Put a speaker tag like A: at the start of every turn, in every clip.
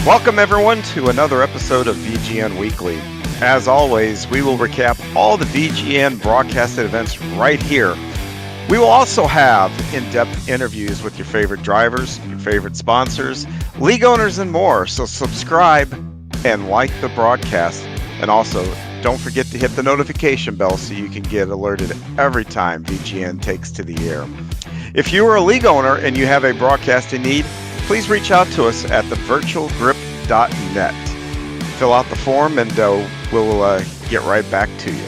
A: Welcome everyone to another episode of VGN Weekly. As always, we will recap all the VGN broadcasted events right here. We will also have in-depth interviews with your favorite drivers, your favorite sponsors, league owners, and more. So subscribe and like the broadcast. And also, don't forget to hit the notification bell so you can get alerted every time VGN takes to the air. If you are a league owner and you have a broadcasting need, please reach out to us at thevirtualgrip.net. Fill out the form and we'll get right back to you.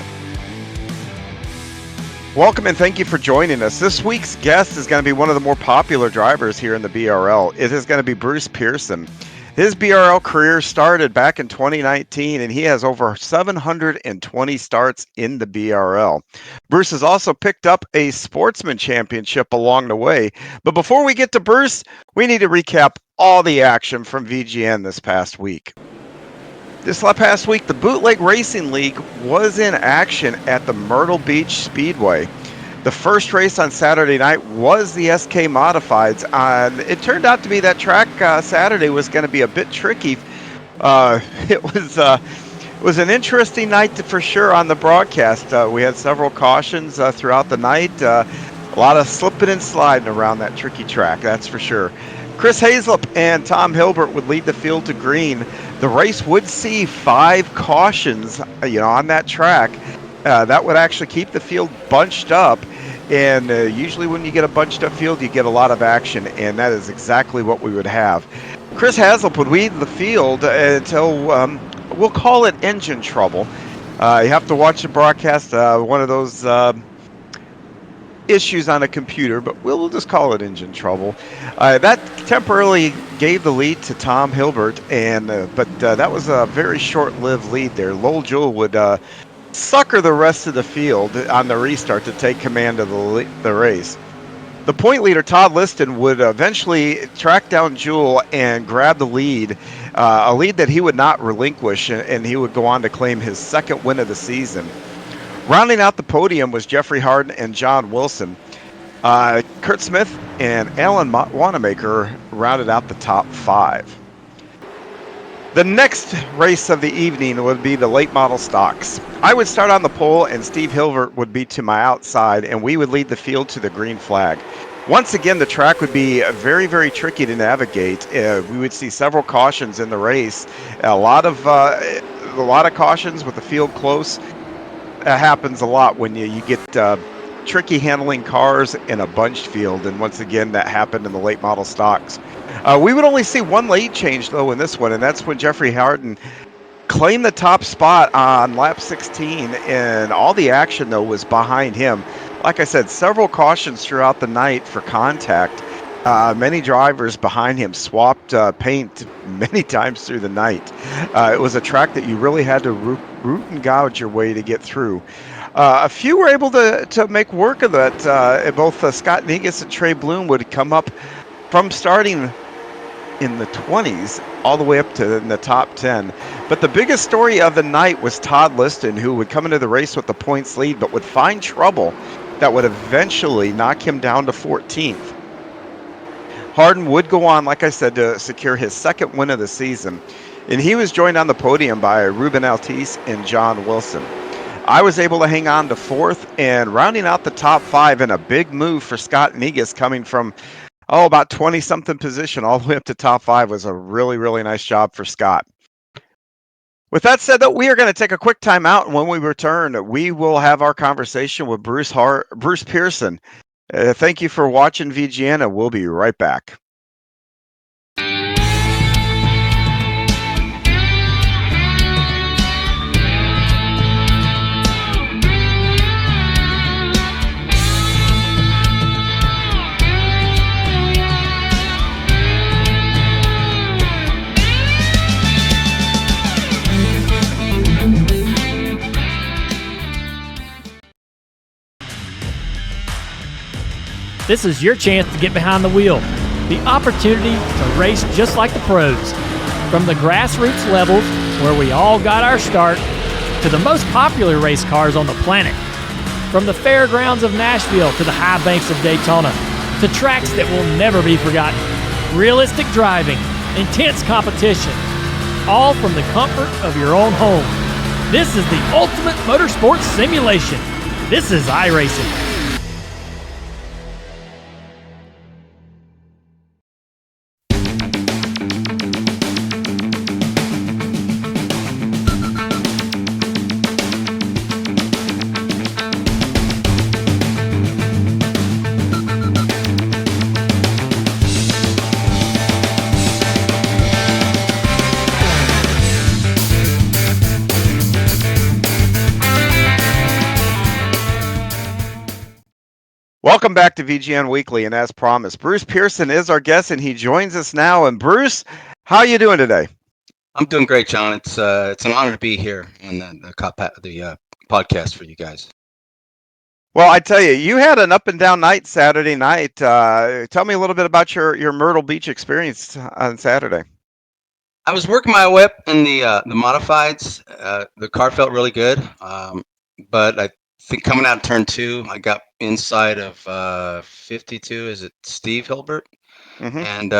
A: Welcome and thank you for joining us. This week's guest is going to be one of the more popular drivers here in the BRL. It is going to be Bruce Pearson. His BRL career started back in 2019, and he has over 720 starts in the BRL. Bruce has also picked up a Sportsman Championship along the way. But before we get to Bruce, we need to recap all the action from VGN this past week. This past week, the Bootleg Racing League was in action at the Myrtle Beach Speedway. The first race on Saturday night was the SK Modifieds. It turned out to be that track Saturday was going to be a bit tricky. It was an interesting night for sure on the broadcast. We had several cautions throughout the night. A lot of slipping and sliding around that tricky track, that's for sure. Chris Hazlip and Tom Hilbert would lead the field to green. The race would see 5 cautions, on that track. That would actually keep the field bunched up, and usually when you get a bunched up field, you get a lot of action, and that is exactly what we would have. Chris Hazlip would lead the field until, we'll call it engine trouble. You have to watch the broadcast, one of those issues on a computer, but we'll just call it engine trouble. That temporarily gave the lead to Tom Hilbert, but that was a very short-lived lead there. Lowell Jewell would sucker the rest of the field on the restart to take command of the race. The point leader, Todd Liston, would eventually track down Jewell and grab the lead, a lead that he would not relinquish, and he would go on to claim his second win of the season. Rounding out the podium was Jeffrey Harden and John Wilson. Kurt Smith and Alan Wanamaker rounded out the top 5. The next race of the evening would be the late model stocks. I would start on the pole and Steve Hilbert would be to my outside, and we would lead the field to the green flag. Once again, the track would be very, very tricky to navigate. We would see several cautions in the race. A lot of cautions with the field close. That happens a lot when you get tricky handling cars in a bunched field, and once again that happened in the late model stocks. We would only see one lead change though in this one, and that's when Jeffrey Harden claimed the top spot on lap 16, and all the action though was behind him. Like I said, several cautions throughout the night for contact. Many drivers behind him swapped paint many times through the night. It was a track that you really had to root and gouge your way to get through. A few were able to make work of that. Both Scott Negus and Trey Bloom would come up from starting in the 20s all the way up to in the top 10. But the biggest story of the night was Todd Liston, who would come into the race with the points lead, but would find trouble that would eventually knock him down to 14th. Harden would go on, like I said, to secure his second win of the season, and he was joined on the podium by Ruben Altice and John Wilson. I was able to hang on to 4th, and rounding out the top 5 in a big move for Scott Negus, coming from about 20-something position all the way up to top 5 was a really, really nice job for Scott. With that said, though, we are going to take a quick time out, and when we return, we will have our conversation with Bruce Pearson. Thank you for watching VGN, and we'll be right back.
B: This is your chance to get behind the wheel. The opportunity to race just like the pros. From the grassroots levels, where we all got our start, to the most popular race cars on the planet. From the fairgrounds of Nashville to the high banks of Daytona, to tracks that will never be forgotten. Realistic driving, intense competition, all from the comfort of your own home. This is the ultimate motorsports simulation. This is iRacing.
A: Welcome back to VGN Weekly, and as promised, Bruce Pearson is our guest, and he joins us now. And Bruce, how are you doing today?
C: I'm doing great, John. It's an honor to be here on the podcast for you guys.
A: Well, I tell you, you had an up and down night Saturday night. Tell me a little bit about your Myrtle Beach experience on Saturday.
C: I was working my way up in the modifieds. The car felt really good, but I think coming out of turn two, I got inside of 52. Is it Steve Hilbert?
A: Hmm.
C: And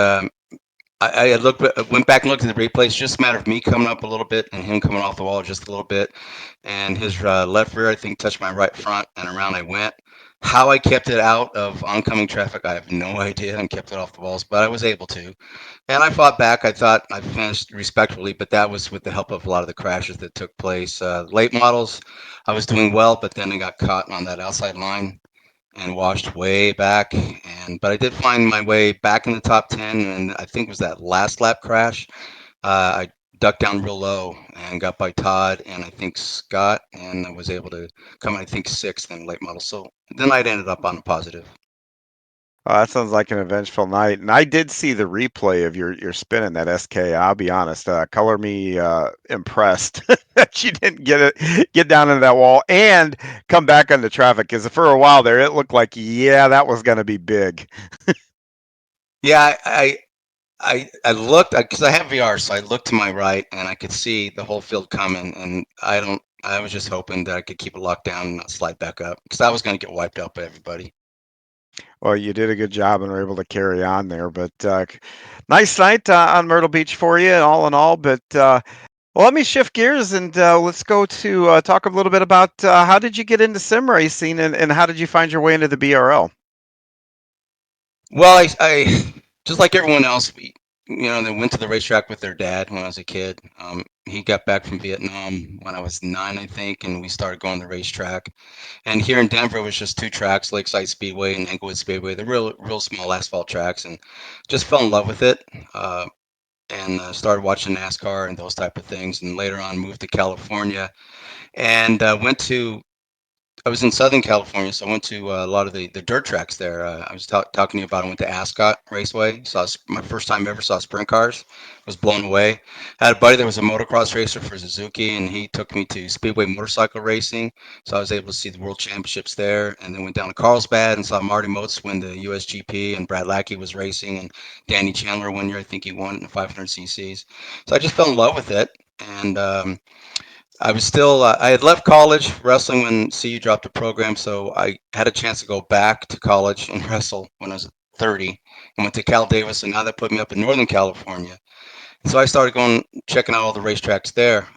C: went back and looked at the replays. Just a matter of me coming up a little bit and him coming off the wall just a little bit. And his left rear, I think, touched my right front, and around I went. How I kept it out of oncoming traffic, I have no idea, and kept it off the walls, but I was able to. And I fought back. I thought I finished respectfully, but that was with the help of a lot of the crashes that took place. Late models, I was doing well, but then I got caught on that outside line and washed way back. But I did find my way back in the top 10, and I think it was that last lap crash. I ducked down real low and got by Todd and I think Scott, and I was able to come, I think, sixth in late model. So the night ended up on a positive.
A: That sounds like an eventful night, and I did see the replay of your spin in that SK. I'll be honest, color me impressed that you didn't get down into that wall and come back into traffic. Because for a while there, it looked like that was going to be big.
C: Yeah, I looked because I have VR, so I looked to my right and I could see the whole field coming, and I don't. I was just hoping that I could keep it locked down and not slide back up because I was going to get wiped out by everybody.
A: Well, you did a good job and were able to carry on there. But nice night on Myrtle Beach for you, all in all. But well, let me shift gears and let's go to talk a little bit about how did you get into sim racing and how did you find your way into the BRL?
C: Well, I just like everyone else, they went to the racetrack with their dad when I was a kid. He got back from Vietnam when I was 9, I think, and we started going to the racetrack. And here in Denver, it was just two tracks, Lakeside Speedway and Englewood Speedway. They're real small asphalt tracks, and just fell in love with it. And started watching NASCAR and those type of things. And later on, moved to California and I was in Southern California, so I went to a lot of the dirt tracks there. I was talking to you about. I went to Ascot Raceway. My first time ever saw sprint cars. Was blown away. I had a buddy that was a motocross racer for Suzuki, and he took me to Speedway motorcycle racing. So I was able to see the World Championships there, and then went down to Carlsbad and saw Marty Moats win the USGP, and Brad Lackey was racing, and Danny Chandler one year I think he won in the 500 cc's. So I just fell in love with it, and I was still, I had left college wrestling when CU dropped the program, so I had a chance to go back to college and wrestle when I was 30 and went to Cal Davis, and now that put me up in Northern California. So I started going, checking out all the racetracks there.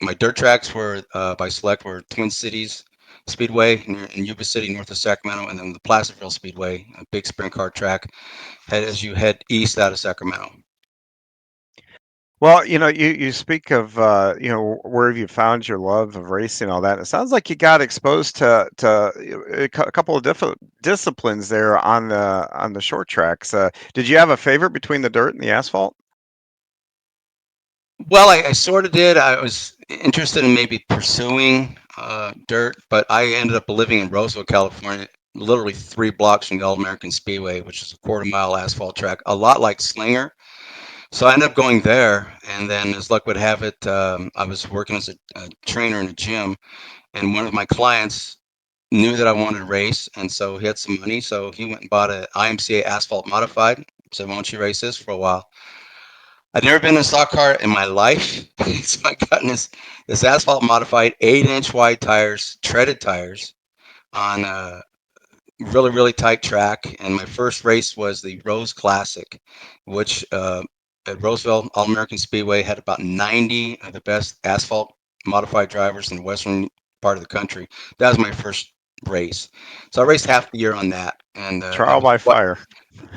C: My dirt tracks were by select were Twin Cities Speedway in Yuba City, north of Sacramento, and then the Placerville Speedway, a big sprint car track, as you head east out of Sacramento.
A: Well, you speak of where have you found your love of racing, all that. It sounds like you got exposed to a couple of different disciplines there on the short tracks. Did you have a favorite between the dirt and the asphalt?
C: Well, I sort of did. I was interested in maybe pursuing dirt, but I ended up living in Roseville, California, literally 3 blocks from the All American Speedway, which is a quarter-mile asphalt track, a lot like Slinger. So I ended up going there, and then as luck would have it, I was working as a trainer in a gym, and one of my clients knew that I wanted to race, and so he had some money, so he went and bought a IMCA asphalt modified. So why don't you race this for a while? I'd never been in a stock car in my life, so I got in this asphalt modified 8-inch wide tires, treaded tires, on a really tight track. And my first race was the Rose Classic, which at Roosevelt All American Speedway, had about 90 of the best asphalt modified drivers in the western part of the country. That was my first race. So I raced half the year on that, and it
A: Trial
C: was
A: by
C: what
A: fire.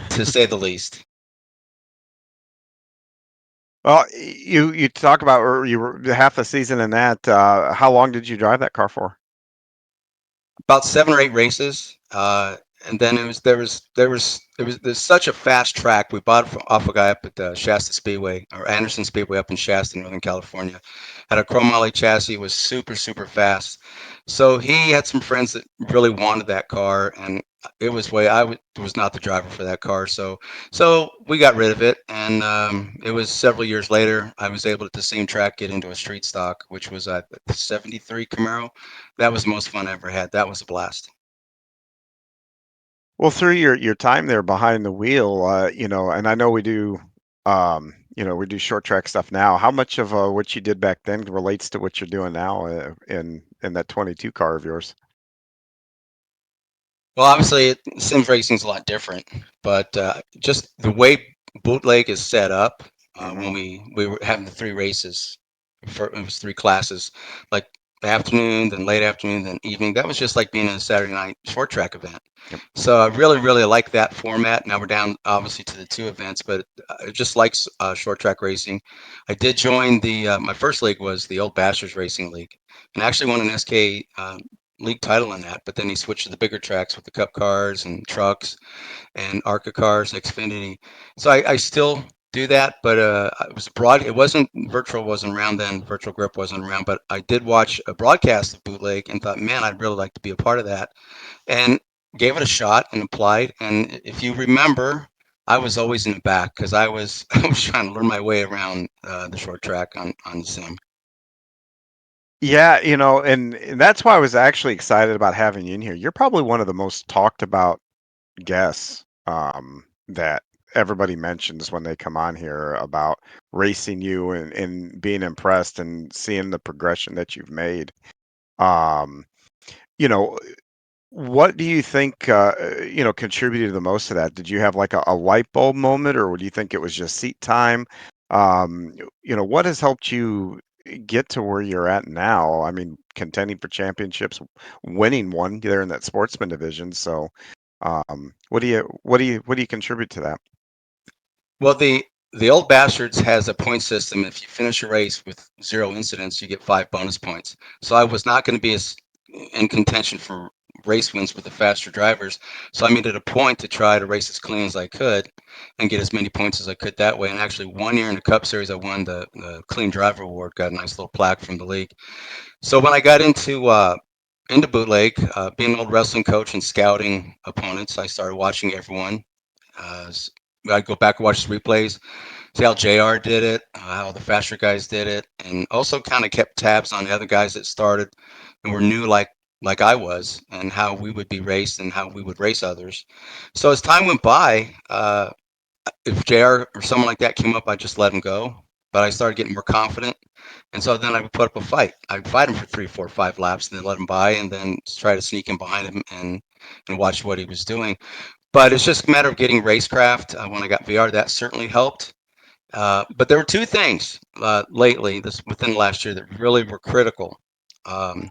C: to say the least.
A: Well, you talk about you were half the season in that. How long did you drive that car for?
C: About 7 or 8 races, and then there's such a fast track. We bought it off a guy up at Shasta Speedway or Anderson Speedway up in Shasta, Northern California. Had a chromoly chassis, was super fast. So he had some friends that really wanted that car, and it was way was not the driver for that car. So we got rid of it, and it was several years later. I was able at the same track get into a street stock, which was a '73 Camaro. That was the most fun I ever had. That was a blast.
A: Well, through your time there behind the wheel, and I know we do short track stuff now. How much of what you did back then relates to what you're doing now in that 22 car of yours?
C: Well, obviously, Sims racing is a lot different, but just the way bootleg is set up,
A: Hmm.
C: when we were having the 3 races, it was 3 classes, like the afternoon, then late afternoon, then evening. That was just like being in a Saturday night short track event.
A: Yep.
C: So I really like that format. Now we're down obviously to the 2 events, but I just like short track racing. I did join the my first league was the Old Bastards Racing League, and I actually won an SK league title in that. But then he switched to the bigger tracks with the Cup cars and trucks and ARCA cars, Xfinity. So I still do that, but it was broad. It wasn't virtual, wasn't around then. Virtual Grip wasn't around, but I did watch a broadcast of bootleg and thought, man, I'd really like to be a part of that, and gave it a shot and applied. And if you remember, I was always in the back because I was I was trying to learn my way around the short track on the sim.
A: Yeah, and that's why I was actually excited about having you in here. You're probably one of the most talked about guests that everybody mentions when they come on here about racing you and being impressed and seeing the progression that you've made. Um, you know, what do you think, contributed the most to that? Did you have like a light bulb moment, or do you think it was just seat time? What has helped you get to where you're at now? I mean, contending for championships, winning one there in that sportsman division. So, what do you contribute to that?
C: Well, the old bastards has a point system. If you finish a race with 0 incidents, you get 5 bonus points. So I was not going to be as in contention for race wins with the faster drivers. So I made it a point to try to race as clean as I could and get as many points as I could that way. And actually, one year in the Cup Series, I won the Clean Driver Award. Got a nice little plaque from the league. So when I got into bootleg, being an old wrestling coach and scouting opponents, I started watching everyone. Uh, I'd go back and watch the replays, see how JR did it, how the faster guys did it, and also kind of kept tabs on the other guys that started and were new like I was, and how we would be raced and how we would race others. So as time went by, if JR or someone like that came up, I just let him go. But I started getting more confident, and so then I would put up a fight. I'd fight him for 3, 4, 5 laps, and then let him by, and then try to sneak in behind him and watch what he was doing. But it's just a matter of getting racecraft. When I got VR, that certainly helped. But there were 2 things lately, this within the last year, that really were critical. Um,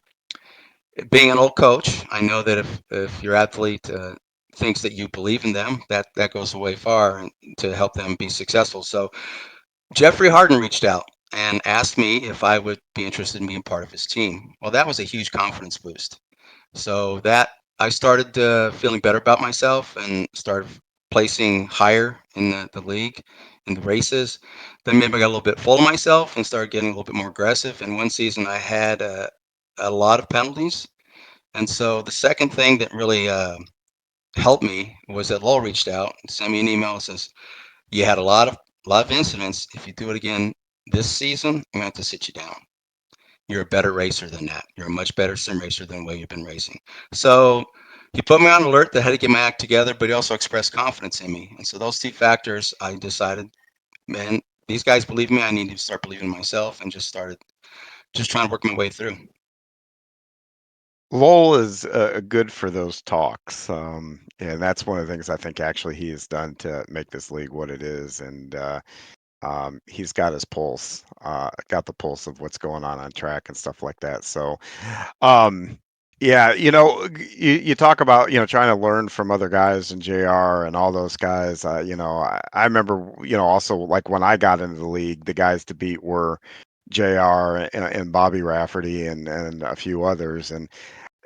C: Being an old coach, I know that if your athlete thinks that you believe in them, that goes way far to help them be successful. So Jeffrey Harden reached out and asked me if I would be interested in being part of his team. Well, that was a huge confidence boost. So that I started feeling better about myself and started placing higher in the league, in the races. Then maybe I got a little bit full of myself and started getting a little bit more aggressive. And one season I had a lot of penalties. And so the second thing that really helped me was that Lowell reached out and sent me an email and says, "You had a lot of incidents. If you do it again this season, I'm going to have to sit you down. You're a better racer than that. You're a much better sim racer than the way you've been racing." So he put me on alert that I had to get my act together, but he also expressed confidence in me. And so those 2 factors, I decided, man, these guys believe in me. I need to start believing in myself, and just started just trying to work my way through.
A: Lowell is good for those talks, and that's one of the things I think actually he has done to make this league what it is. And He's got his pulse, got the pulse of what's going on track and stuff like that. So, um, yeah, you talk about trying to learn from other guys and Jr. and all those guys. I remember also like when I got into the league, the guys to beat were Jr. and Bobby Rafferty and a few others, and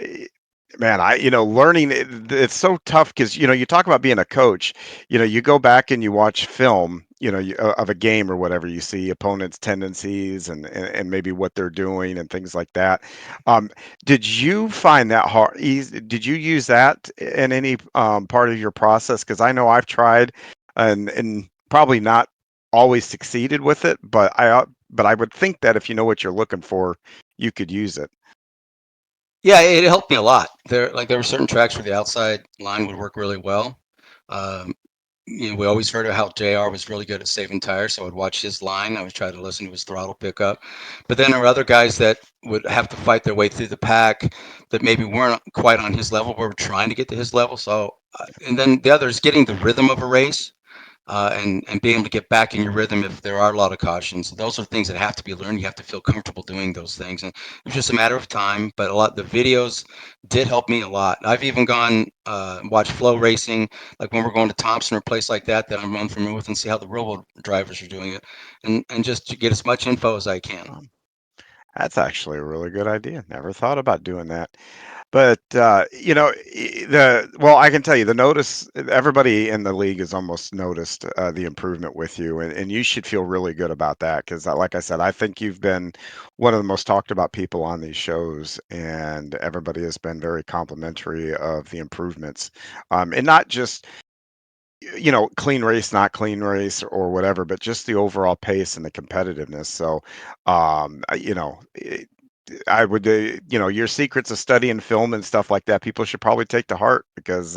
A: Eh, man, learning it's so tough because you talk about being a coach. You go back and you watch film, of a game or whatever. You see opponents' tendencies and maybe what they're doing and things like that. Um, did you find that hard? Did you use that in any part of your process? Because I know I've tried and probably not always succeeded with it, but I would think that if you know what you're looking for, you could use it.
C: Yeah, it helped me a lot. There were certain tracks where the outside line would work really well. Um, we always heard of how JR was really good at saving tires, so I would watch his line. I would try to listen to his throttle pickup. But then there were other guys that would have to fight their way through the pack that maybe weren't quite on his level, but were trying to get to his level. So, and then the other is getting the rhythm of a race. And being able to get back in your rhythm if there are a lot of cautions. Those are things that have to be learned. You have to feel comfortable doing those things, and it's just a matter of time. But a lot the videos did help me a lot. I've even gone watch flow racing, like when we're going to Thompson or a place like that I'm unfamiliar with, and see how the real world drivers are doing it, and just to get as much info as I can.
A: Um, That's actually a really good idea. Never thought about doing that. But I can tell you the notice. Everybody in the league has almost noticed the improvement with you, and you should feel really good about that because, like I said, I think you've been one of the most talked about people on these shows, and everybody has been very complimentary of the improvements, and not just clean race, not clean race, or whatever, but just the overall pace and the competitiveness. So, I would, your secrets of studying film and stuff like that, people should probably take to heart because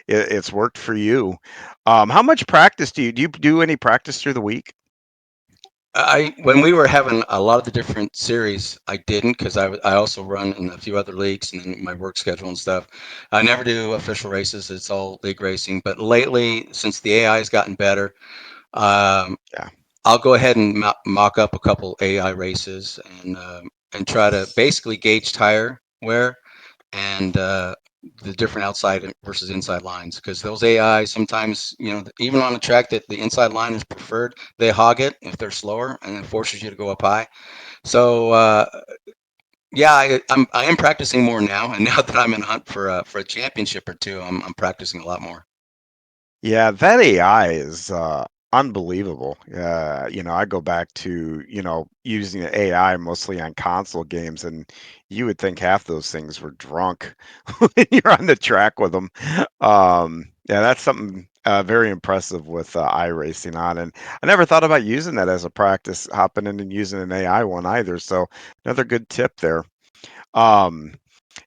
A: it's worked for you. How much practice do you do any practice through the week?
C: I when we were having a lot of the different series, I didn't because I also run in a few other leagues and then my work schedule and stuff. I never do official races; it's all league racing. But lately, since the AI has gotten better, um,
A: Yeah.
C: I'll go ahead and mock up a couple AI races and try to basically gauge tire wear and the different outside versus inside lines because those AI sometimes even on a track that the inside line is preferred, they hog it if they're slower and it forces you to go up high. So yeah, I am practicing more now, and now that I'm in hunt for a championship or two, I'm practicing a lot more.
A: Yeah, that AI is unbelievable. I go back to, using the AI mostly on console games, and you would think half those things were drunk when you're on the track with them. Yeah, that's something very impressive with iRacing on. And I never thought about using that as a practice, hopping in and using an AI one either. So another good tip there. Um,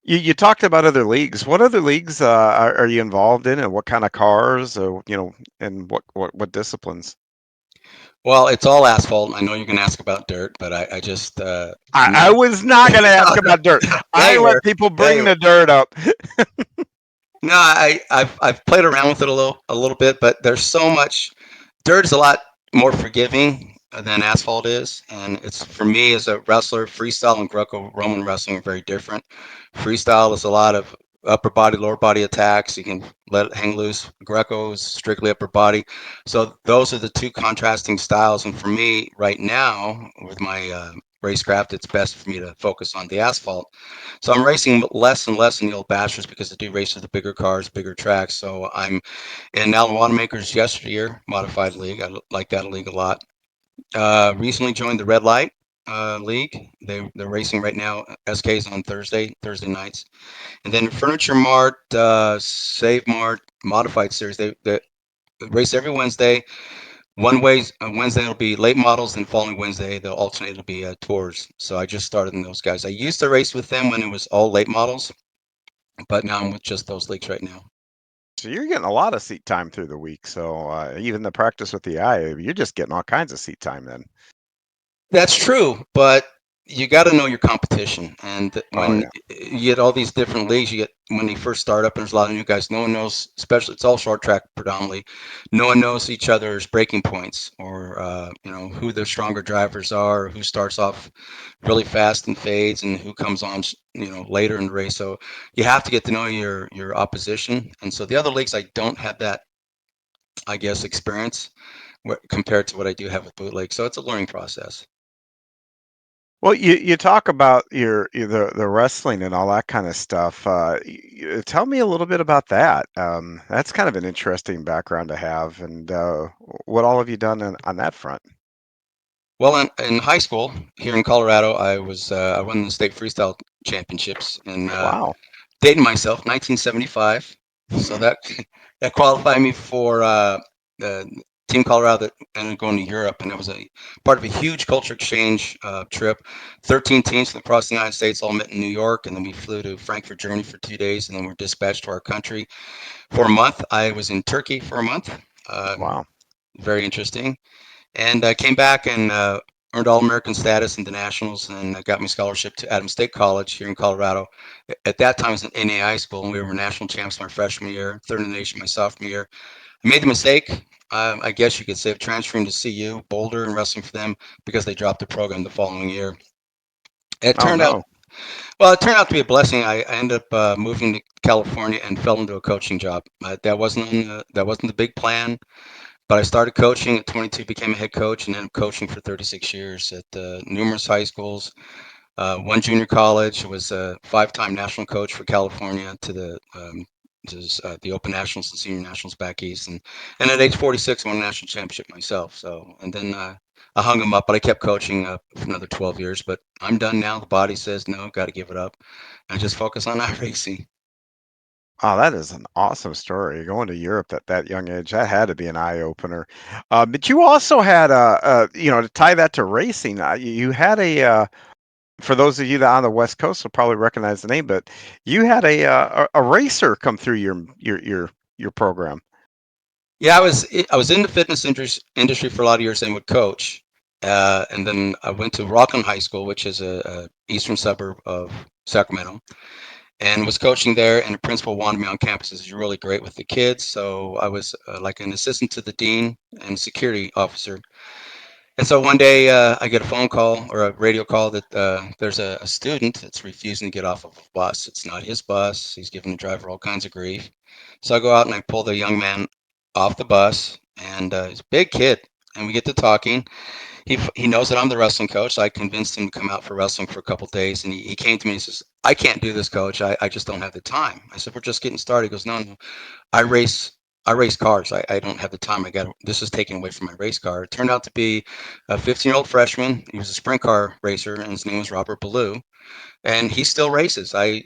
A: you talked about other leagues. What other leagues are you involved in, and what kind of cars, or and what disciplines?
C: Well, it's all asphalt. I know you're going to ask about dirt, but I just
A: I
C: no.
A: was not going to ask about dirt.
C: Yeah,
A: I
C: you
A: let
C: were.
A: people
C: Yeah,
A: bring
C: you were.
A: the dirt up.
C: No, I've played around with it a little bit, but there's so much. Dirt is a lot more forgiving than asphalt is, and it's for me as a wrestler, freestyle and Greco-Roman wrestling are very different. Freestyle is a lot of upper body, lower body attacks. You can let it hang loose. Greco is strictly upper body. So those are the two contrasting styles. And for me right now, with my racecraft, it's best for me to focus on the asphalt. So I'm racing less and less in the old bashers because I do race with the bigger cars, bigger tracks. So I'm in Allen Wanamaker's yesteryear modified league. I like that league a lot. Recently joined the Red Light league. They're racing right now. SK's on Thursday nights, and then Furniture Mart, Save Mart modified series. They race every Wednesday. Wednesday it'll be late models, and following Wednesday they'll alternate. It'll be tours. So I just started in those guys. I used to race with them when it was all late models, but now I'm with just those leagues right now.
A: So you're getting a lot of seat time through the week. So even the practice with the eye, you're just getting all kinds of seat time then.
C: That's true, but you got to know your competition. And
A: Oh
C: when
A: yeah.
C: you get all these different leagues, you get when they first start up, and there's a lot of new guys. No one knows, especially it's all short track predominantly. No one knows each other's breaking points, or who the stronger drivers are, or who starts off really fast and fades, and who comes on later in the race. So you have to get to know your opposition. And so the other leagues, I don't have that, I guess, experience compared to what I do have with bootleg. So it's a learning process.
A: Well, you talk about the wrestling and all that kind of stuff. Tell me a little bit about that. That's kind of an interesting background to have, and what all have you done on that front?
C: Well, in high school here in Colorado, I won the state freestyle championships and
A: Wow.
C: dating myself, 1975. So that that qualified me for the Team Colorado that ended up going to Europe, and it was a part of a huge culture exchange trip. 13 teams from across the United States all met in New York, and then we flew to Frankfurt, Germany for 2 days, and then we're dispatched to our country for a month. I was in Turkey for a month. Uh,
A: Wow.
C: Very interesting. And I came back and earned All American status in the Nationals and got my scholarship to Adams State College here in Colorado. At that time, it was an NAI school, and we were national champs my freshman year, third in the nation my sophomore year. I made the mistake, I guess you could say, of transferring to CU, Boulder, and wrestling for them because they dropped the program the following year. It
A: Oh
C: turned out
A: no.
C: well. It turned out to be a blessing. I ended up moving to California and fell into a coaching job. That wasn't the big plan. But I started coaching at 22, became a head coach, and ended up coaching for 36 years at numerous high schools, one junior college. Was a five-time national coach for California to the Open Nationals and Senior Nationals back east, and at age 46, I won a national championship myself. So, and then I hung them up, but I kept coaching for another 12 years. But I'm done now. The body says no, got to give it up, and just focus on iRacing.
A: Oh, that is an awesome story. Going to Europe at that young age, that had to be an eye opener. But you also had to tie that to racing. You had for those of you that are on the West Coast will probably recognize the name, but you had a racer come through your program.
C: I was in the fitness industry for a lot of years and would coach. And then I went to Rockland High School, which is a eastern suburb of Sacramento, and was coaching there. And the principal wanted me on campus. He says, "You're really great with the kids." So I was like an assistant to the dean and security officer. And so one day I get a phone call or a radio call that there's a student that's refusing to get off of a bus. It's not his bus. He's giving the driver all kinds of grief. So I go out and I pull the young man off the bus, and he's a big kid. And we get to talking. He knows that I'm the wrestling coach. So I convinced him to come out for wrestling for a couple of days. And he came to me and says, "I can't do this, coach. I just don't have the time." I said, "We're just getting started." He goes, "No, no, I race I race cars. I don't have the time. I got this is taken away from my race car." It turned out to be a 15-year-old freshman. He was a sprint car racer, and his name was Robert Ballou. And he still races. I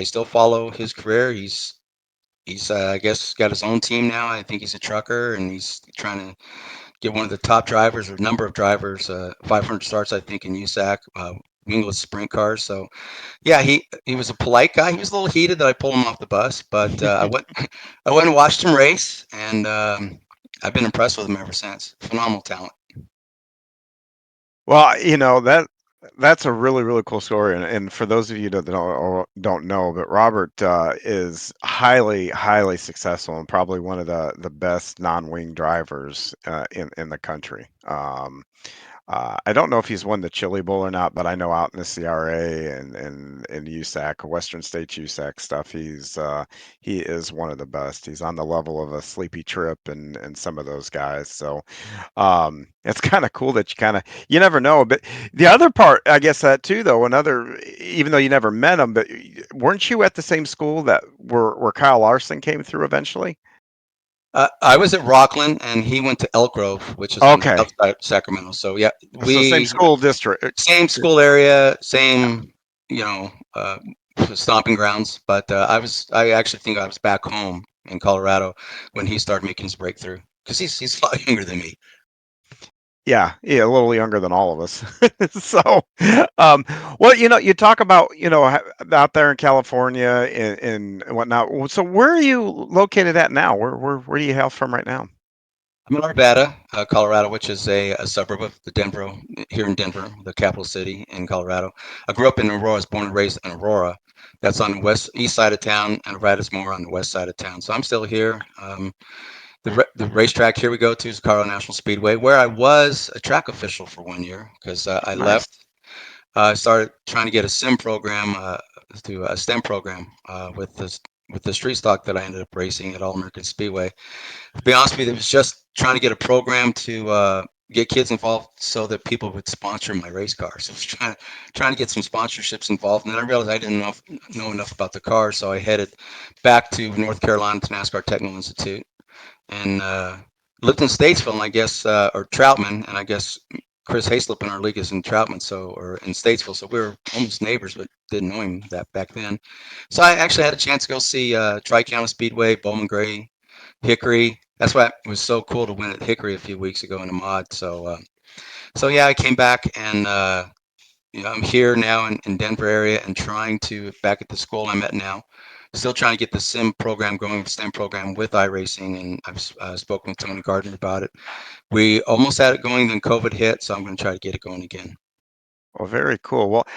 C: still follow his career. He's I guess got his own team now. I think he's a trucker, and he's trying to get one of the top drivers or number of drivers. 500 starts, I think, in USAC. Wingless sprint cars. So yeah, he was a polite guy. He was a little heated that I pulled him off the bus, but I went and watched him race, and I've been impressed with him ever since. Phenomenal talent.
A: Well, that's a really, really cool story, and for those of you that don't know, but Robert is highly, highly successful and probably one of the best non-wing drivers in the country. I don't know if he's won the Chili Bowl or not, but I know out in the CRA and USAC, Western States USAC stuff, he is one of the best. He's on the level of a Sleepy Trip and some of those guys. So it's kind of cool that you never know. But the other part, I guess that too, though, even though you never met him, but weren't you at the same school that where Kyle Larson came through eventually?
C: I was at Rockland, and he went to Elk Grove, which is on the
A: Okay,
C: south side of Sacramento. So yeah,
A: so same
C: we
A: school district.
C: same school area, same you know uh, stomping grounds. But I actually think I was back home in Colorado when he started making his breakthrough because he's a lot younger than me.
A: Yeah, yeah, a little younger than all of us. So, um, well, you talk about, out there in California and whatnot. So, where are you located at now? Where do you hail from right now?
C: I'm in Arvada, Colorado, which is a suburb of the Denver, here in Denver, the capital city in Colorado. I grew up in Aurora. I was born and raised in Aurora. That's on the east side of town, and Arvada's more on the west side of town. So I'm still here. The racetrack here we go to is Colorado National Speedway, where I was a track official for 1 year because I
A: Nice.
C: left. I started trying to get a sim program, to a STEM program, with the street stock that I ended up racing at All American Speedway. To be honest with you, it was just trying to get a program to get kids involved so that people would sponsor my race cars. So I was trying to get some sponsorships involved, and then I realized I didn't know enough about the car, so I headed back to North Carolina to NASCAR Technical Institute and lived in Statesville, and I guess or Troutman, and I guess Chris Hayslip in our league is in Troutman, so or in Statesville, so we were almost neighbors, but didn't know him that back then. So I actually had a chance to go see Tri County Speedway, Bowman Gray, Hickory. That's why it was so cool to win at Hickory a few weeks ago in a mod. So yeah, I came back and I'm here now in Denver area and trying to back at the school I'm at now. Still trying to get the sim program going, STEM program with iRacing, and I've spoken with Tony Gardner about it. We almost had it going, then COVID hit, so I'm going to try to get it going again.
A: Well, very cool. Well,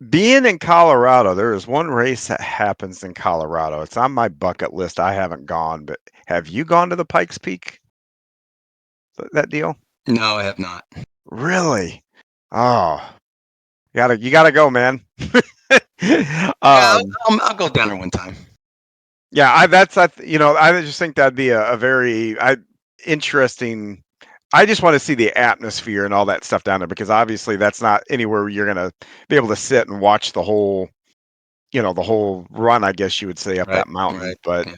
A: being in Colorado, there is one race that happens in Colorado. It's on my bucket list. I haven't gone, but have you gone to the Pikes Peak? That deal?
C: No, I have not.
A: Really? Oh, you gotta go, man.
C: Yeah,
A: um,
C: I'll go down there one time.
A: yeah, I just think that'd be a very interesting. I just want to see the atmosphere and all that stuff down there because obviously that's not anywhere you're gonna be able to sit and watch the whole run, I guess you would say, up
C: Right,
A: that mountain.
C: right.
A: But
C: Yeah.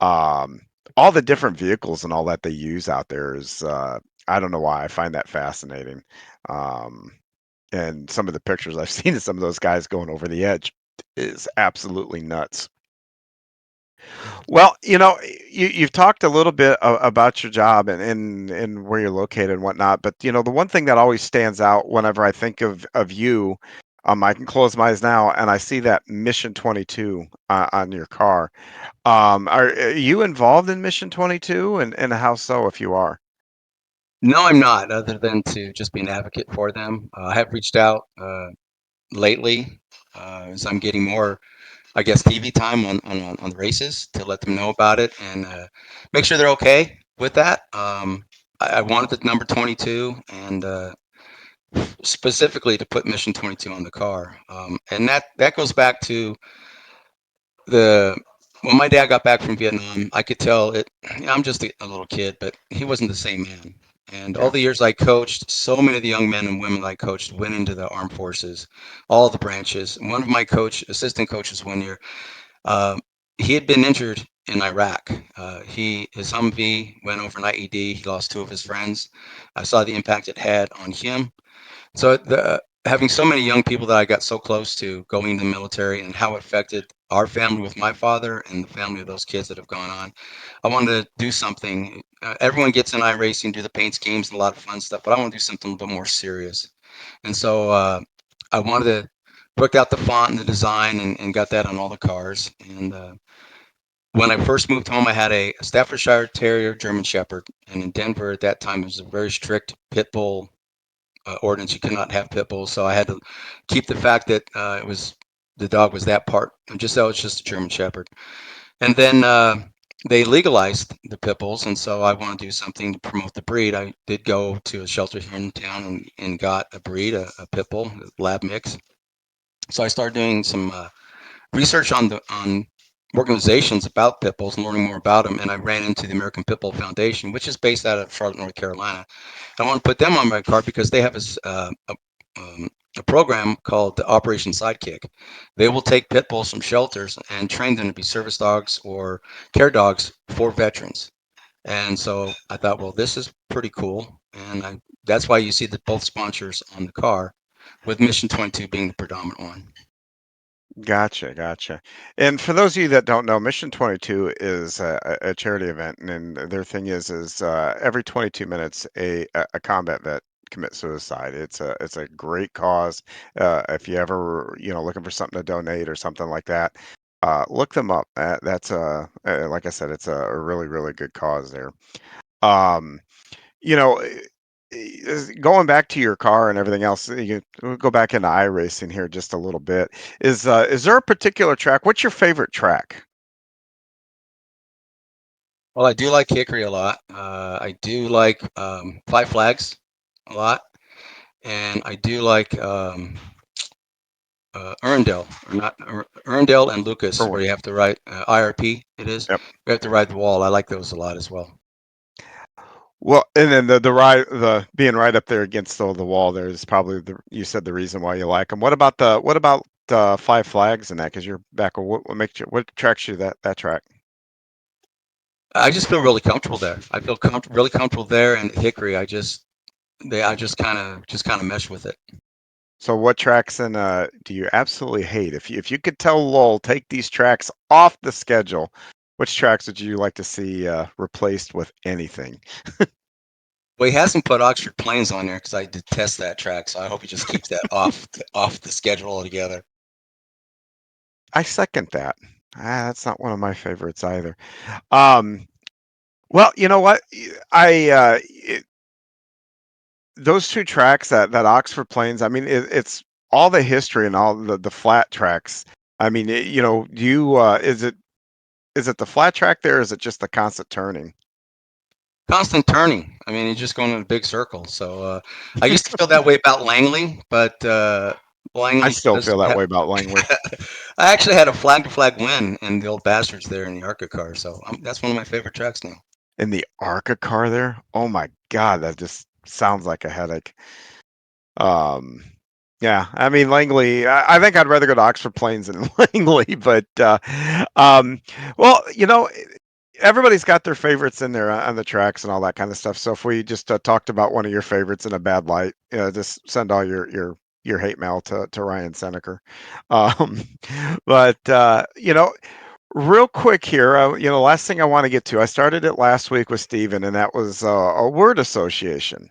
A: um, all the different vehicles and all that they use out there is, I don't know why I find that fascinating. Um, and some of the pictures I've seen of some of those guys going over the edge is absolutely nuts. Well, you've talked a little bit about your job and where you're located and whatnot, but the one thing that always stands out whenever I think of you, I can close my eyes now and I see that Mission 22 on your car. Are you involved in Mission 22, and how so if you are?
C: No, I'm not, other than to just be an advocate for them. I have reached out lately as I'm getting more, I guess, TV time on the races to let them know about it and make sure they're okay with that. I wanted the number 22 and specifically to put Mission 22 on the car. And that goes back to the when my dad got back from Vietnam, I could tell it. I'm just a little kid, but he wasn't the same man. And all
A: Yeah.
C: the years I coached, so many of the young men and women I coached went into the armed forces, all the branches. One of my assistant coaches 1 year, uh, he had been injured in Iraq. His Humvee went over an IED. He lost two of his friends. I saw the impact it had on him. So having so many young people that I got so close to going in the military and how it affected our family with my father and the family of those kids that have gone on, I wanted to do something. Everyone gets in iRacing, do the paint schemes, and a lot of fun stuff, but I want to do something a little bit more serious. And so I wanted to work out the font and the design and got that on all the cars. And when I first moved home, I had a Staffordshire Terrier German Shepherd. And in Denver at that time, it was a very strict pit bull ordinance. You could not have pit bulls, so I had to keep the fact that the dog was that part, and just that was just a German Shepherd. And then they legalized the pit bulls, and so I want to do something to promote the breed. I did go to a shelter here in town and got a breed, a pit bull, a lab mix. So I started doing some research on organizations about pit bulls and learning more about them, and I ran into the American Pit Bull Foundation, which is based out of Charlotte, North Carolina. I want to put them on my card because they have a program called the Operation Sidekick. They will take pit bulls from shelters and train them to be service dogs or care dogs for veterans. And so I thought, well, this is pretty cool, and that's why you see the both sponsors on the car, with Mission 22 being the predominant one.
A: Gotcha, gotcha. And for those of you that don't know, Mission 22 is a charity event, and their thing is every 22 minutes a combat vet commits suicide. It's a great cause. If you ever looking for something to donate or something like that, look them up. That's like I said, it's a really really good cause there. Um, you know, going back to your car and everything else, we'll go back into iRacing here just a little bit. Is there a particular track? What's your favorite track?
C: Well, I do like Hickory a lot. I do like Five Flags a lot, and I do like Erndale, or not Erndale and Lucas, where
A: Irwin.
C: you have to ride IRP. It is.
A: Yep.
C: You have to ride the wall. I like those a lot as well.
A: Well, and then the ride, the being right up there against the wall there is probably you said the reason why you like them. What about Five Flags and that? Because you're back. What makes you what attracts you that track?
C: I just feel really comfortable there. I feel really comfortable there, and Hickory. I just kind of mesh with it.
A: So what tracks and do you absolutely hate? If you could tell Lowell take these tracks off the schedule, which tracks would you like to see replaced with anything?
C: Well, he hasn't put Oxford Plains on there because I detest that track. So I hope he just keeps that off the schedule altogether.
A: I second that. That's not one of my favorites either. Um, well, you know what? Those two tracks that Oxford Plains. I mean, it's all the history and all the flat tracks. I mean, do you is it the flat track there? Or is it just the constant turning?
C: Constant turning. I mean, he's just going in a big circle. So I used to feel that way about Langley, but
A: I
C: Langley
A: still
C: does
A: feel that
C: have.
A: way about Langley.
C: I actually had a flag to flag win in the old bastards there in the ARCA car. So that's one of my favorite tracks now.
A: In the ARCA car there? Oh my God, that just sounds like a headache. Um, yeah, I mean Langley. I think I'd rather go to Oxford Plains than Langley, but um, well, everybody's got their favorites in there on the tracks and all that kind of stuff. So if we just talked about one of your favorites in a bad light, just send all your hate mail to Ryan Seneker. Um, but real quick here, last thing I want to get to, I started it last week with Steven, and that was a word association.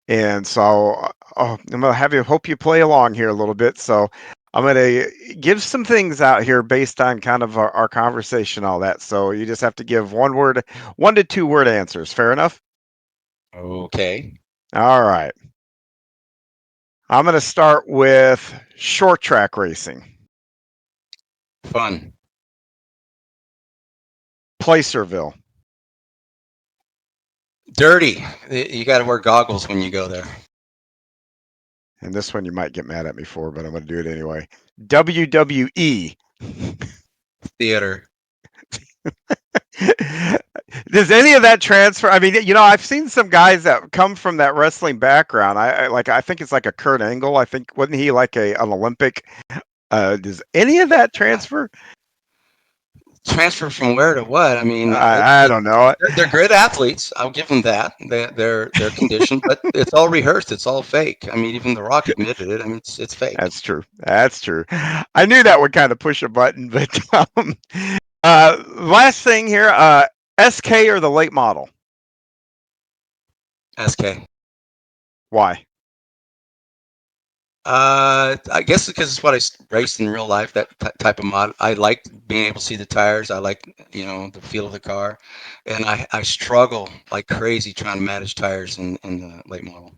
A: And so I'm gonna have you hope you play along here a little bit. So I'm gonna give some things out here based on kind of our conversation, all that. So you just have to give 1 to 2 word answers. Fair enough?
C: Okay.
A: All right. I'm gonna start with short track racing.
C: Fun.
A: Placerville.
C: Dirty. You got to wear goggles when you go there.
A: And this one you might get mad at me for, but I'm gonna do it anyway. WWE.
C: Theater.
A: Does any of that transfer? I mean, I've seen some guys that come from that wrestling background. I think it's like a Kurt Angle. I think wasn't he like an Olympic? Does any of that transfer?
C: Transfer from where to what? I mean,
A: I don't know.
C: they're great athletes. I'll give them that. They're conditioned, but it's all rehearsed. It's all fake. I mean, even The Rock admitted it. I mean, it's fake.
A: That's true. That's true. I knew that would kind of push a button, but last thing here, SK or the late model?
C: SK.
A: Why?
C: I guess because it's what raced in real life. That type of mod. I like being able to see the tires. I like the feel of the car, and I struggle like crazy trying to manage tires in the late model.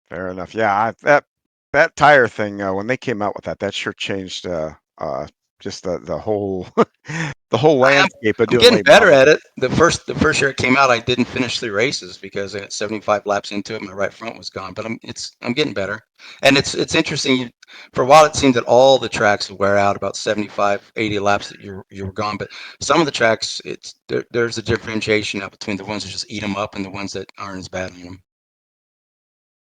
A: Fair enough. Yeah, that tire thing when they came out with that sure changed just the whole the whole
C: I am.
A: landscape of
C: I'm
A: doing
C: getting
A: late
C: better
A: models.
C: at it. The first year it came out, I didn't finish the races because I got 75 laps into it. My right front was gone, but I'm getting better. And it's interesting. For a while, it seemed that all the tracks would wear out about 75, 80 laps that you were gone. But some of the tracks, there's a differentiation now between the ones that just eat them up and the ones that aren't as bad on them.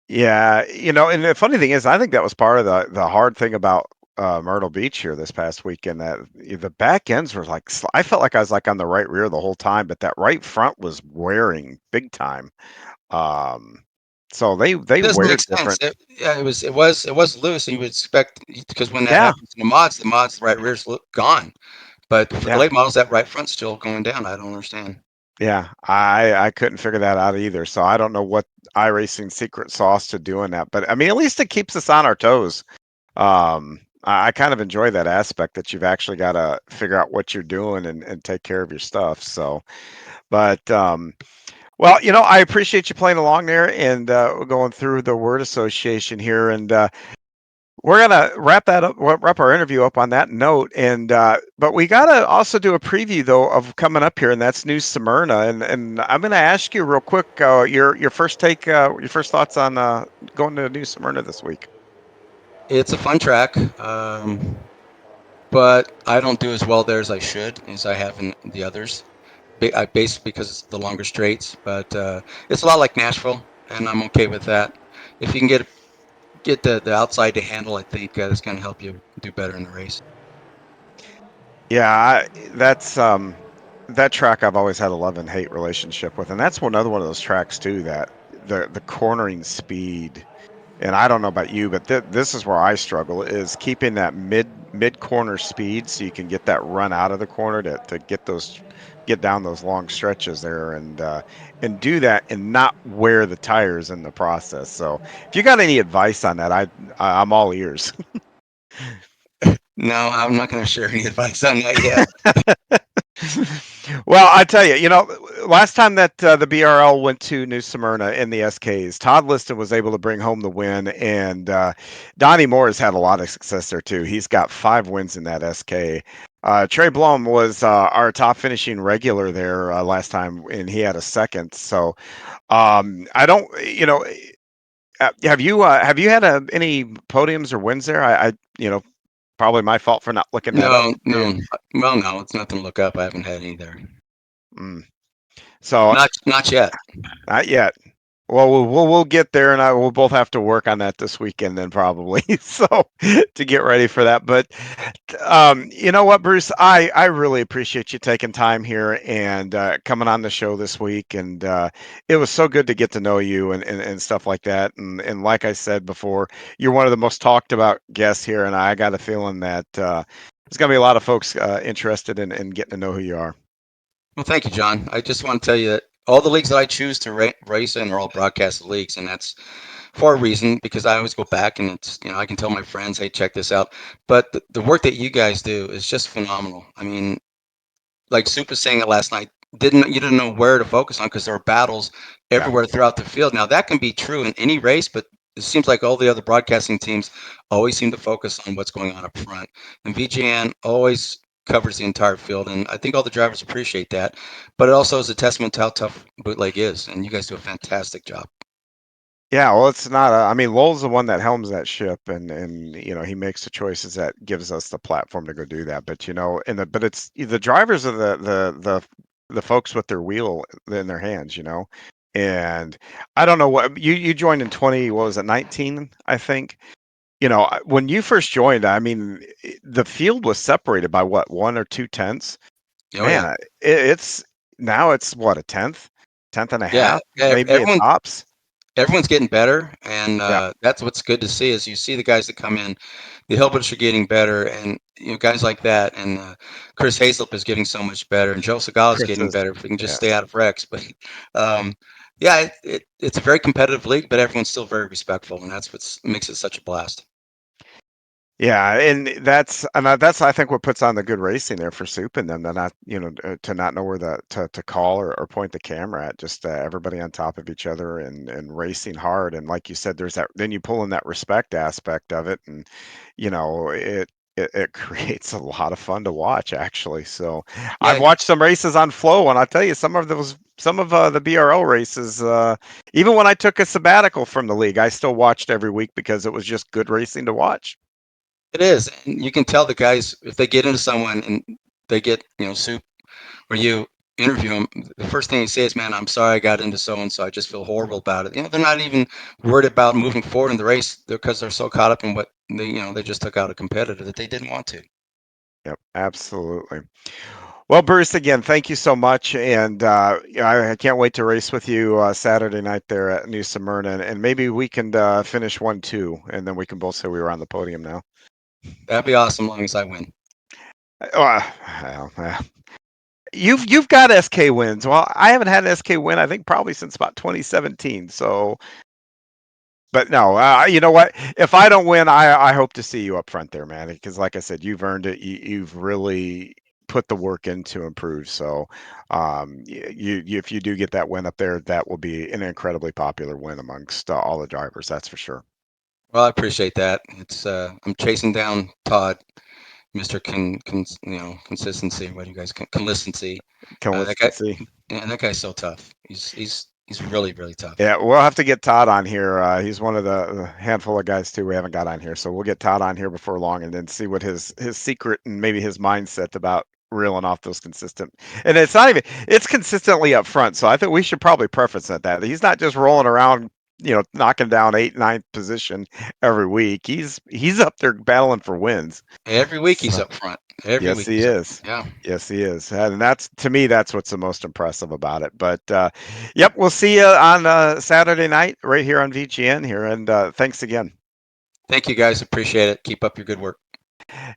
A: Yeah, and the funny thing is, I think that was part of the hard thing about Myrtle Beach here this past weekend. That the back ends were like I felt like I was like on the right rear the whole time, but that right front was wearing big time. Um, so they
C: It doesn't
A: wear
C: make sense.
A: different.
C: Yeah, it was loose, and you would expect because when that
A: Yeah,
C: happens in the mods, the right rear's gone. But for the
A: yeah.
C: late models, that right front's still going down. I don't understand.
A: Yeah, I couldn't figure that out either. So I don't know what iRacing secret sauce to doing that, but I mean, at least it keeps us on our toes. I kind of enjoy that aspect that you've actually got to figure out what you're doing and take care of your stuff. So, but Well, I appreciate you playing along there and we're going through the word association here, and we're gonna wrap that up, wrap our interview up on that note. And but we gotta also do a preview though of coming up here, and that's New Smyrna. And I'm gonna ask you real quick, your first take, your first thoughts on going to New Smyrna this week.
C: It's a fun track, but I don't do as well there as I should, as I have in the others. I basically because it's the longer straights, but it's a lot like Nashville, and I'm okay with that. If you can get the outside to handle, I think that's going to help you do better in the race.
A: Yeah, that's that track I've always had a love and hate relationship with, and that's another one of those tracks too that the cornering speed. And I don't know about you, but this is where I struggle is keeping that mid corner speed so you can get that run out of the corner to get down those long stretches there and do that and not wear the tires in the process. So if you got any advice on that, I'm all ears.
C: No, I'm not going to share any advice on that yet.
A: Well, I tell you, last time that the BRL went to New Smyrna in the SKs, Todd Liston was able to bring home the win, and Donnie Moore has had a lot of success there too. He's got 5 wins in that SK. Trey Blum was our top finishing regular there last time, and he had a second. So I don't, have you had any podiums or wins there? Probably my fault for not looking that up.
C: No, no. Well, no, it's nothing to look up. I haven't had any there.
A: Mm. So
C: Not yet.
A: not yet. Well, we'll get there, and we'll both have to work on that this weekend, then probably. So to get ready for that. But you know what, Bruce, I really appreciate you taking time here and coming on the show this week, and it was so good to get to know you and stuff like that. And like I said before, you're one of the most talked about guests here, and I got a feeling that there's going to be a lot of folks interested in getting to know who you are.
C: Well, thank you, John. I just want to tell you that all the leagues that I choose to race in are all broadcast leagues, and that's for a reason because I always go back and it's I can tell my friends, hey, check this out. But the work that you guys do is just phenomenal. I mean, like Soup was saying it last night, you didn't know where to focus on because there are battles
A: Yeah.
C: everywhere throughout the field. Now that can be true in any race, but it seems like all the other broadcasting teams always seem to focus on what's going on up front. And VGN always covers the entire field, and I think all the drivers appreciate that. But it also is a testament to how tough bootleg is, and you guys do a fantastic job.
A: Yeah, well, it's not. I mean, Lowell's the one that helms that ship, and he makes the choices that gives us the platform to go do that. But but it's the drivers are the folks with their wheel in their hands, And I don't know what you joined in 20. What was it, 19? I think. When you first joined, I mean, the field was separated by what, 1 or 2 tenths.
C: Oh
A: Man,
C: yeah,
A: it's now it's what, a tenth and a
C: yeah.
A: half, maybe at tops.
C: Everyone's getting better, and
A: Yeah,
C: that's what's good to see. Is you see the guys that come in, the Hilberts are getting better, and guys like that, and Chris Hazelip is getting so much better, and Joe Segala is
A: Chris
C: getting
A: is.
C: better if we can just stay
A: Yes.
C: out of wrecks. But um, yeah, it's a very competitive league, but everyone's still very respectful, and that's what makes it such a blast.
A: Yeah, and that's I think what puts on the good racing there for Soup and them to not to not know where to call or point the camera at, just everybody on top of each other and racing hard. And like you said, there's that, then you pull in that respect aspect of it, and it creates a lot of fun to watch actually. So I've
C: Yeah,
A: watched some races on Flow, and I'll tell you, some of the BRL races, even when I took a sabbatical from the league, I still watched every week because it was just good racing to watch.
C: it is, and you can tell the guys if they get into someone and they get Soup or you interview them, the first thing they say is, "Man, I'm sorry I got into so and so. I just feel horrible about it." They're not even worried about moving forward in the race because they're so caught up in what they just took out a competitor that they didn't want to.
A: Yep, absolutely. Well, Bruce, again, thank you so much, and yeah, I can't wait to race with you Saturday night there at New Smyrna, and maybe we can finish 1-2, and then we can both say we were on the podium now.
C: That'd be awesome, as long as I win.
A: Well, you've got SK wins. Well, I haven't had an SK win, I think probably since about 2017. So, but no, you know what? If I don't win, I hope to see you up front there, man. Because like I said, you've earned it. You've really put the work in to improve. So, if you do get that win up there, that will be an incredibly popular win amongst all the drivers. That's for sure.
C: Well, I appreciate that. It's I'm chasing down Todd, Mr. Consistency. What do you guys consistency? That guy,
A: Consistency.
C: yeah, that guy's so tough. He's really really tough.
A: Yeah, we'll have to get Todd on here. He's one of the handful of guys too we haven't got on here, so we'll get Todd on here before long, and then see what his secret and maybe his mindset about reeling off those consistent. And it's not even it's consistently up front. So I think we should probably preface that he's not just rolling around, knocking down 8th, 9th position every week. He's up there battling for wins.
C: Every week he's
A: So
C: up front. Every
A: yes,
C: week
A: he
C: he's up front.
A: is.
C: Yeah.
A: Yes, he is. And that's to me, that's what's the most impressive about it. But yep, we'll see you on Saturday night right here on VGN here. And thanks again.
C: Thank you guys. Appreciate it. Keep up your good work.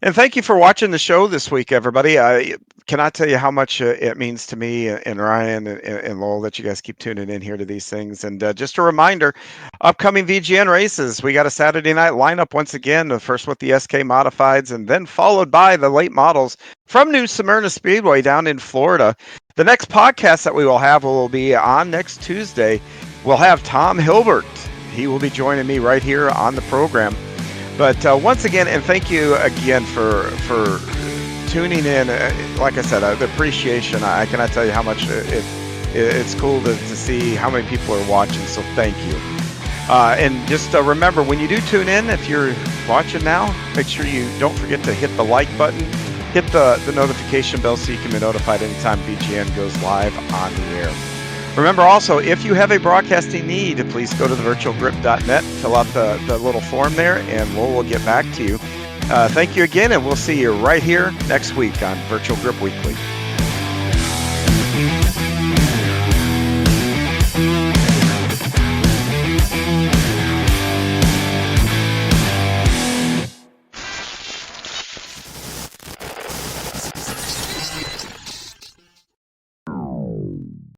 A: And thank you for watching the show this week, everybody. I cannot tell you how much it means to me and Ryan and Lowell that you guys keep tuning in here to these things. And just a reminder, upcoming VGN races, we got a Saturday night lineup once again, the first with the SK Modifieds and then followed by the late models from New Smyrna Speedway down in Florida. The next podcast that we will be on next Tuesday. We'll have Tom Hilbert. He will be joining me right here on the program. But once again, and thank you again for tuning in. Like I said, the appreciation, I cannot tell you how much it's cool to see how many people are watching, so thank you. And just remember, when you do tune in, if you're watching now, make sure you don't forget to hit the like button, hit the notification bell so you can be notified anytime VGN goes live on the air. Remember also, if you have a broadcasting need, please go to thevirtualgrip.net, fill out the little form there, and we'll get back to you. Thank you again, and we'll see you right here next week on Virtual Grip Weekly.